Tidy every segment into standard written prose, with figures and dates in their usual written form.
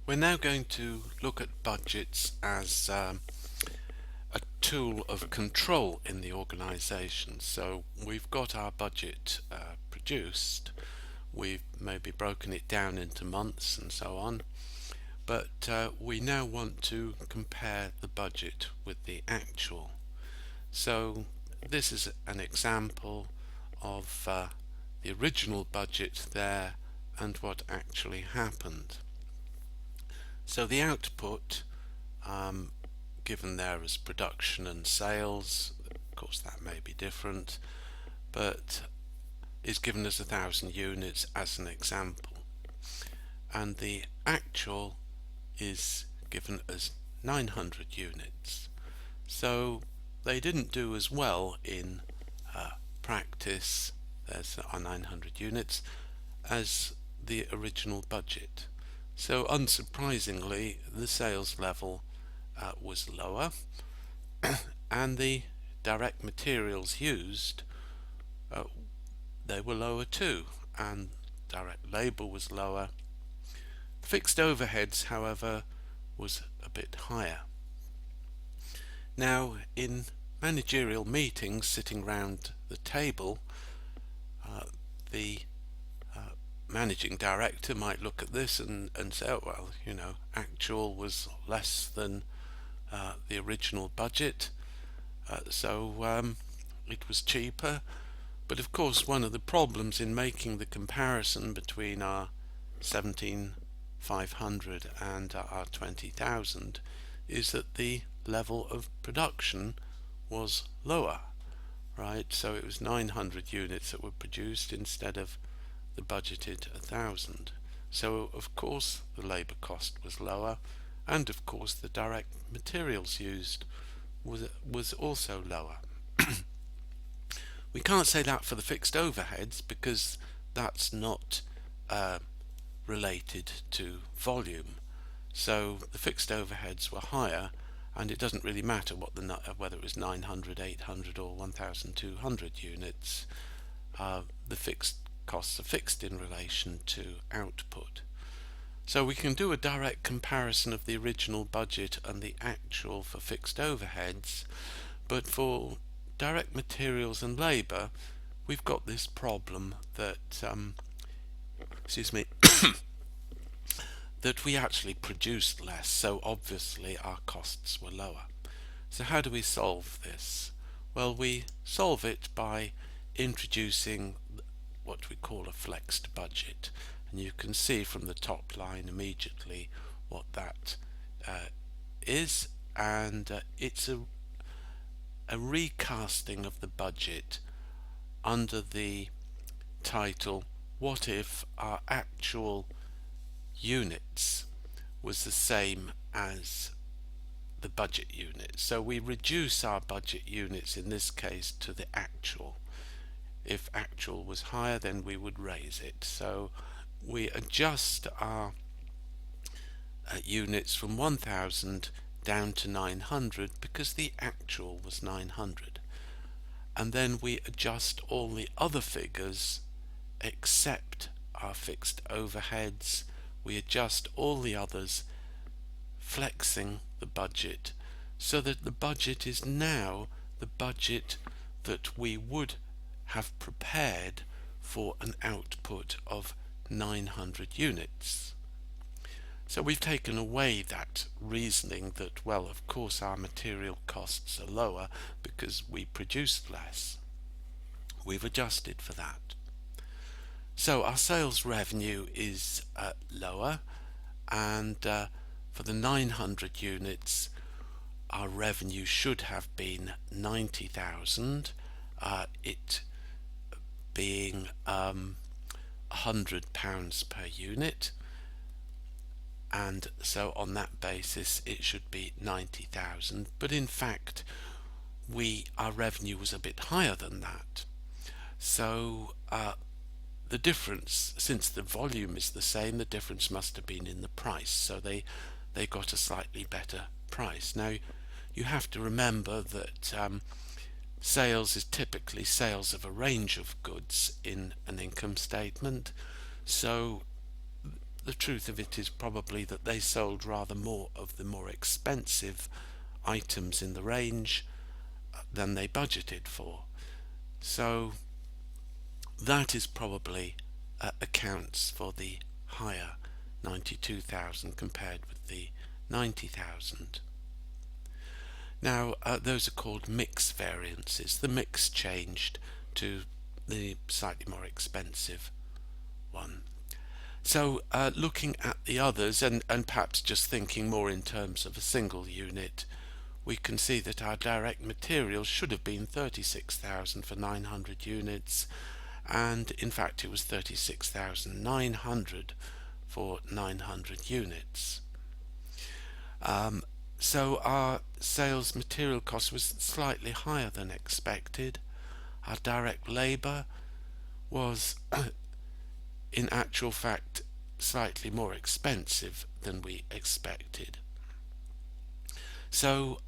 We're now going to look at budgets as a tool of control in the organization. So we've got our budget produced, we've maybe broken it down into months and so on, but we now want to compare the budget with the actual. So this is an example of the original budget there and what actually happened. So the output given there as production and sales, of course that may be different, but is given as 1,000 units as an example, and the actual is given as 900 units. So they didn't do as well in practice, there's our 900 units, as the original budget. So unsurprisingly, the sales level was lower, and the direct materials used, they were lower too, and direct labour was lower. Fixed overheads, however, was a bit higher. Now, in managerial meetings, sitting round the table, the managing director might look at this and say, oh, well, actual was less than the original budget, so it was cheaper. But of course, one of the problems in making the comparison between our 17,500 and our 20,000 is that the level of production was lower, right? So it was 900 units that were produced instead of the budgeted 1,000. So of course the labour cost was lower, and of course the direct materials used was also lower. We can't say that for the fixed overheads because that's not related to volume. So the fixed overheads were higher, and it doesn't really matter whether it was 900, 800 or 1,200 units. The fixed costs are fixed in relation to output. So we can do a direct comparison of the original budget and the actual for fixed overheads, but for direct materials and labour we've got this problem that that we actually produced less, so obviously our costs were lower. So how do we solve this? Well, we solve it by introducing what we call a flexed budget, and you can see from the top line immediately what that is, and it's a recasting of the budget under the title "What if our actual units was the same as the budget units?" So we reduce our budget units in this case to the actual. If actual was higher, then we would raise it. So we adjust our units from 1,000 down to 900 because the actual was 900. And then we adjust all the other figures except our fixed overheads. We adjust all the others, flexing the budget so that the budget is now the budget that we would have prepared for an output of 900 units. So we've taken away that reasoning that, well, of course our material costs are lower because we produced less. We've adjusted for that. So our sales revenue is lower, and for the 900 units our revenue should have been 90,000, it being £100 per unit, and so on that basis it should be 90,000, but in fact our revenue was a bit higher than that. So the difference, since the volume is the same, the difference must have been in the price, so they got a slightly better price. Now you have to remember that sales is typically sales of a range of goods in an income statement, so the truth of it is probably that they sold rather more of the more expensive items in the range than they budgeted for. So that is probably accounts for the higher 92,000 compared with the 90,000. Now those are called mix variances. The mix changed to the slightly more expensive one. So looking at the others and perhaps just thinking more in terms of a single unit, we can see that our direct materials should have been 36,000 for 900 units, and in fact it was 36,900 for 900 units. So our sales material cost was slightly higher than expected. Our direct labour was in actual fact slightly more expensive than we expected. So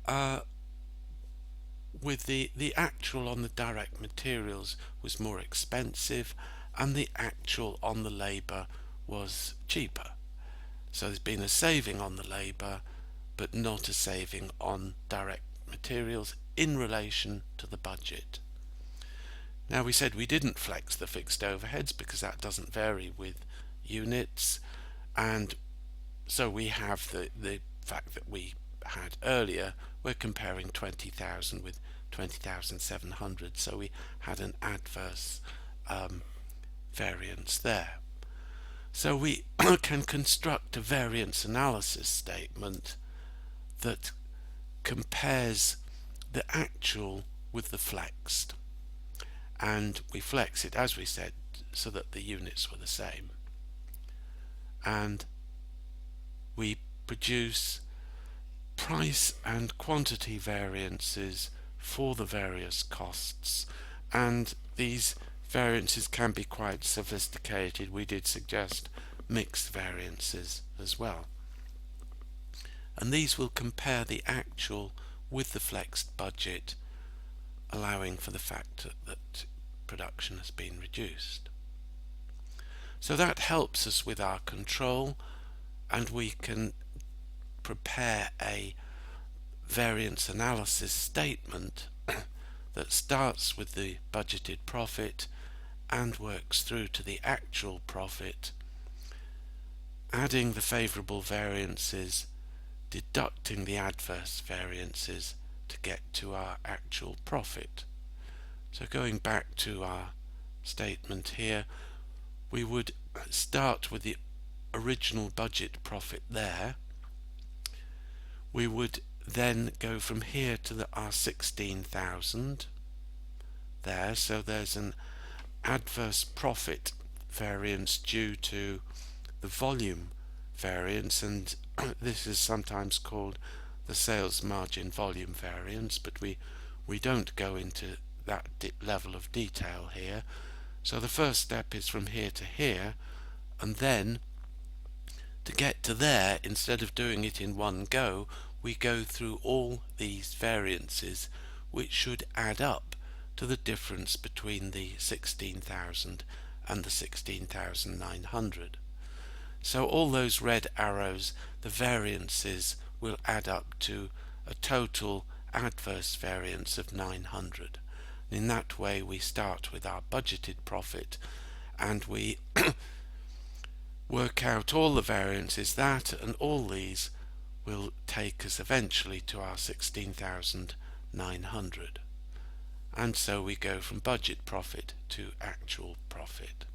with the actual on the direct materials was more expensive, and the actual on the labour was cheaper. So there's been a saving on the labour, but not a saving on direct materials in relation to the budget. Now we said we didn't flex the fixed overheads because that doesn't vary with units, and so we have the fact that we had earlier, we're comparing 20,000 with 20,700, so we had an adverse variance there. So we can construct a variance analysis statement that compares the actual with the flexed, and we flex it, as we said, so that the units were the same, and we produce price and quantity variances for the various costs, and these variances can be quite sophisticated. We did suggest mixed variances as well, and these will compare the actual with the flexed budget, allowing for the fact that production has been reduced. So that helps us with our control, and we can prepare a variance analysis statement that starts with the budgeted profit and works through to the actual profit, adding the favourable variances, deducting the adverse variances to get to our actual profit. So going back to our statement here, we would start with the original budget profit there. We would then go from here to our 16,000 there, so there's an adverse profit variance due to the volume variance, and this is sometimes called the sales margin volume variance, but we don't go into that level of detail here. So the first step is from here to here, and then to get to there, instead of doing it in one go, we go through all these variances, which should add up to the difference between the 16,000 and the 16,900. So all those red arrows, the variances, will add up to a total adverse variance of 900. In that way we start with our budgeted profit, and we work out all the variances, that and all these will take us eventually to our 16,900, and so we go from budget profit to actual profit.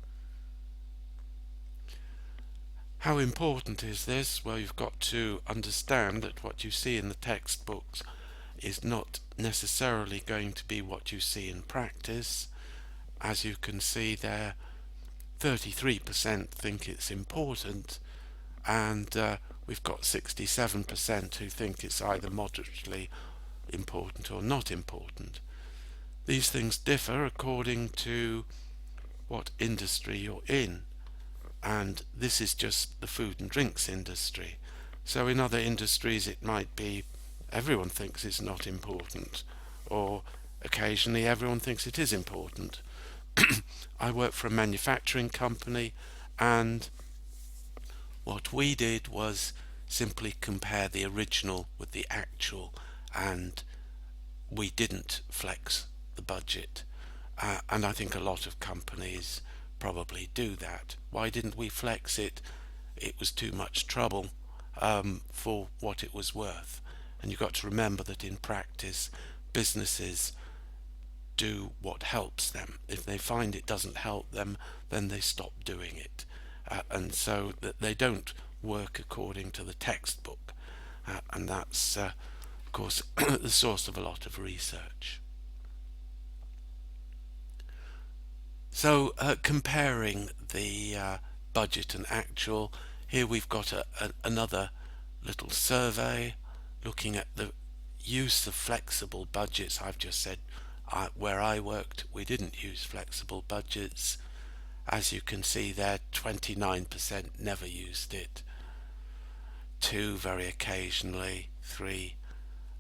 How important is this? Well, you've got to understand that what you see in the textbooks is not necessarily going to be what you see in practice. As you can see there, 33% think it's important, and we've got 67% who think it's either moderately important or not important. These things differ according to what industry you're in, and this is just the food and drinks industry. So in other industries it might be everyone thinks it's not important, or occasionally everyone thinks it is important. I work for a manufacturing company, and What we did was simply compare the original with the actual, and we didn't flex the budget. And I think a lot of companies probably do that. Why didn't we flex it? It was too much trouble for what it was worth. And you've got to remember that in practice, businesses do what helps them. If they find it doesn't help them, then they stop doing it. And so that they don't work according to the textbook. And that's, of course, the source of a lot of research. So comparing the budget and actual, here we've got another little survey looking at the use of flexible budgets. I've just said where I worked we didn't use flexible budgets. As you can see there, 29% never used it, 2 very occasionally, 3,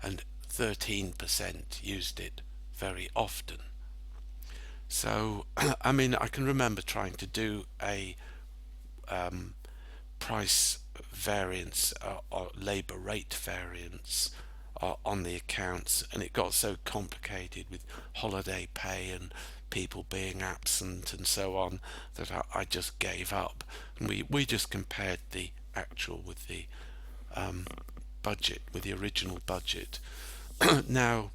and 13% used it very often. So, I mean, I can remember trying to do a price variance or labour rate variance on the accounts, and it got so complicated with holiday pay and people being absent and so on that I just gave up. And we just compared the actual with the budget, with the original budget. Now,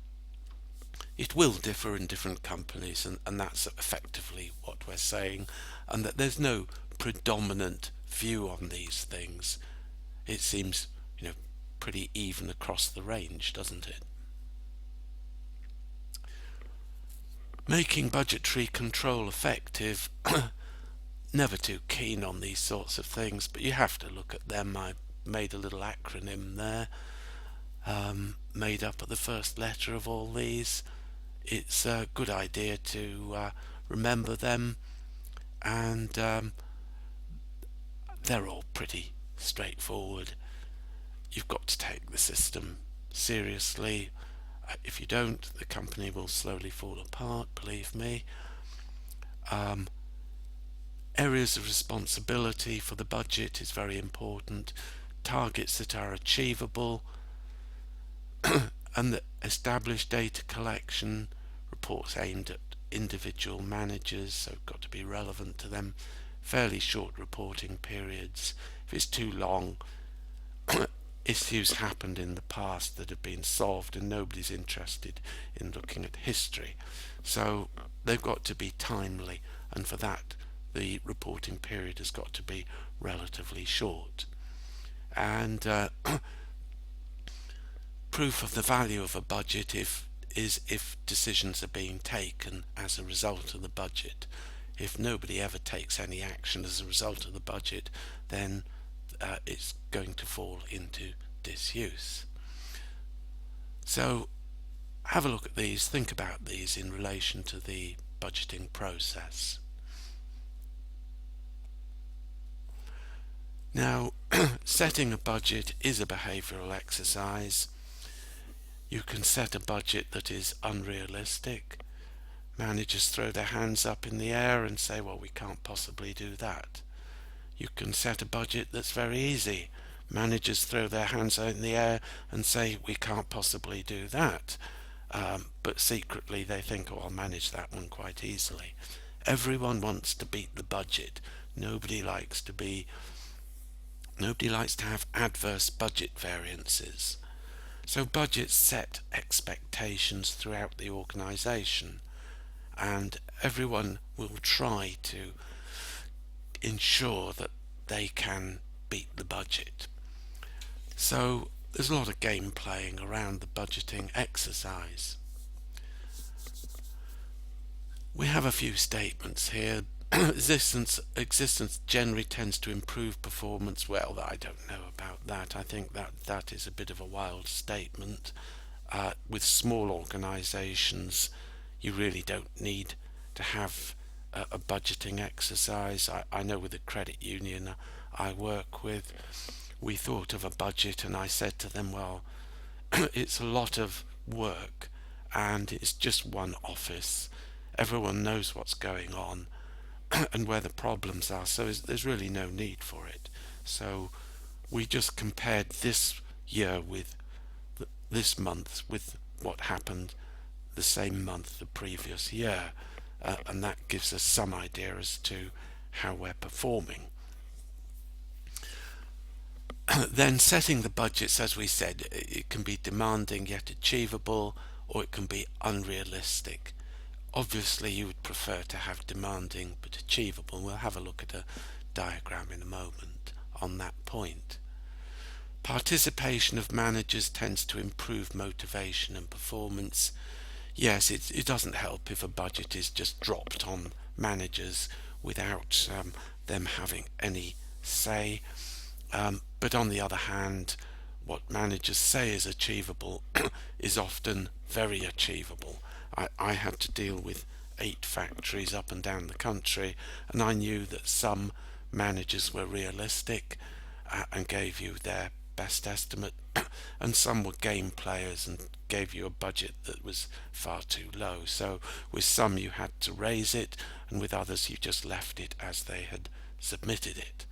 it will differ in different companies, and that's effectively what we're saying, and that there's no predominant view on these things. It seems, pretty even across the range, doesn't it? Making budgetary control effective. Never too keen on these sorts of things, but you have to look at them. I made a little acronym there, made up of the first letter of all these. It's a good idea to remember them, and they're all pretty straightforward. You've got to take the system seriously. If you don't, the company will slowly fall apart, believe me. Areas of responsibility for the budget is very important. Targets that are achievable, and the established data collection, reports aimed at individual managers, so got to be relevant to them. Fairly short reporting periods. If it's too long, issues happened in the past that have been solved and nobody's interested in looking at history. So they've got to be timely, and for that the reporting period has got to be relatively short. And proof of the value of a budget if decisions are being taken as a result of the budget. If nobody ever takes any action as a result of the budget, then it's going to fall into disuse. So have a look at these, think about these in relation to the budgeting process. Now, setting a budget is a behavioural exercise. You can set a budget that is unrealistic. Managers throw their hands up in the air and say, well, we can't possibly do that. You can set a budget that's very easy. Managers throw their hands out in the air and say, we can't possibly do that. But secretly they think, oh, I'll manage that one quite easily. Everyone wants to beat the budget. Nobody likes to have adverse budget variances. So budgets set expectations throughout the organisation, and everyone will try to ensure that they can beat the budget. So there's a lot of game playing around the budgeting exercise. We have a few statements here. Existence generally tends to improve performance. Well, I don't know about that. I think that is a bit of a wild statement. With small organisations, you really don't need to have a budgeting exercise. I know with the credit union I work with, we thought of a budget, and I said to them, well, it's a lot of work and it's just one office. Everyone knows what's going on and where the problems are, so there's really no need for it. So we just compared this year with this month with what happened the same month the previous year, and that gives us some idea as to how we're performing. Then setting the budgets, as we said, it can be demanding yet achievable, or it can be unrealistic. Obviously you would prefer to have demanding but achievable. We'll have a look at a diagram in a moment on that point. Participation of managers tends to improve motivation and performance. Yes, it doesn't help if a budget is just dropped on managers without them having any say. But on the other hand, what managers say is achievable is often very achievable. I had to deal with 8 factories up and down the country, and I knew that some managers were realistic and gave you their best estimate, and some were game players and gave you a budget that was far too low. So with some you had to raise it, and with others you just left it as they had submitted it.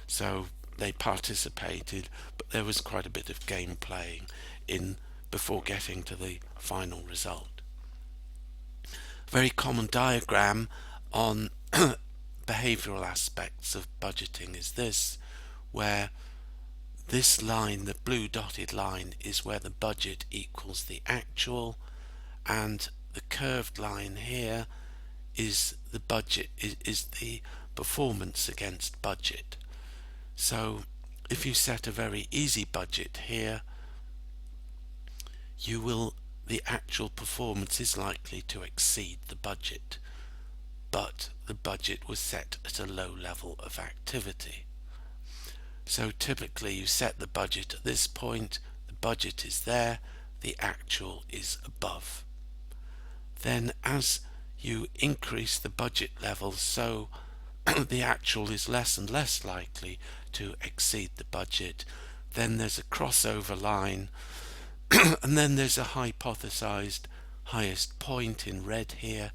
So they participated, but there was quite a bit of game playing in before getting to the final result. Very common diagram on behavioral aspects of budgeting is this, where this line, the blue dotted line, is where the budget equals the actual, and the curved line here is the budget, is the performance against budget. So if you set a very easy budget here, the actual performance is likely to exceed the budget, but the budget was set at a low level of activity. So typically you set the budget at this point, the budget is there, the actual is above. Then as you increase the budget level, so the actual is less and less likely to exceed the budget. Then there's a crossover line, and then there's a hypothesized highest point in red here,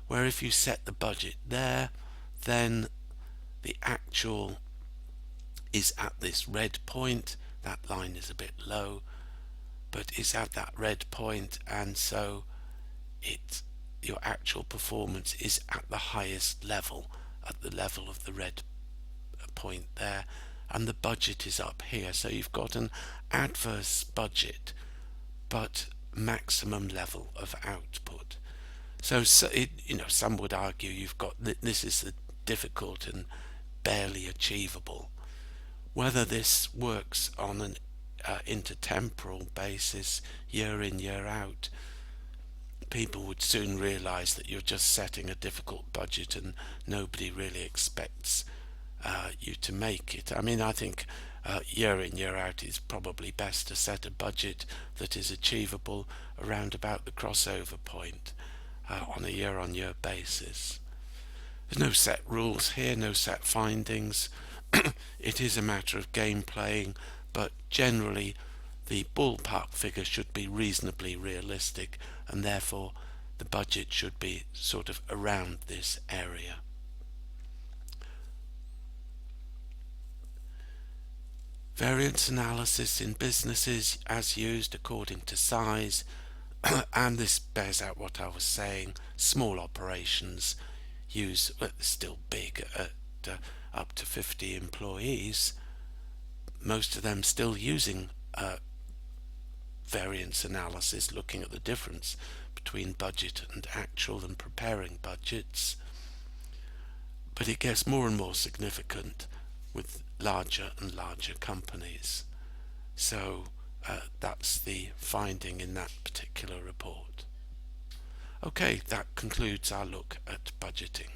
where if you set the budget there, then the actual is at this red point. That line is a bit low, but it's at that red point, and so your actual performance is at the highest level, at the level of the red point there, and the budget is up here. So you've got an adverse budget but maximum level of output. So some would argue you've got this is the difficult and barely achievable. Whether this works on an intertemporal basis, year in, year out, people would soon realize that you're just setting a difficult budget and nobody really expects you to make it. I mean, I think year in, year out is probably best to set a budget that is achievable around about the crossover point on a year-on-year basis. There's no set rules here, no set findings. It is a matter of game playing, but generally the ballpark figure should be reasonably realistic, and therefore the budget should be sort of around this area. Variance analysis in businesses as used according to size, and this bears out what I was saying. Small operations use, still big at up to 50 employees, most of them still using variance analysis, looking at the difference between budget and actual and preparing budgets. But it gets more and more significant with larger and larger companies. So that's the finding in that particular report. Okay, that concludes our look at budgeting.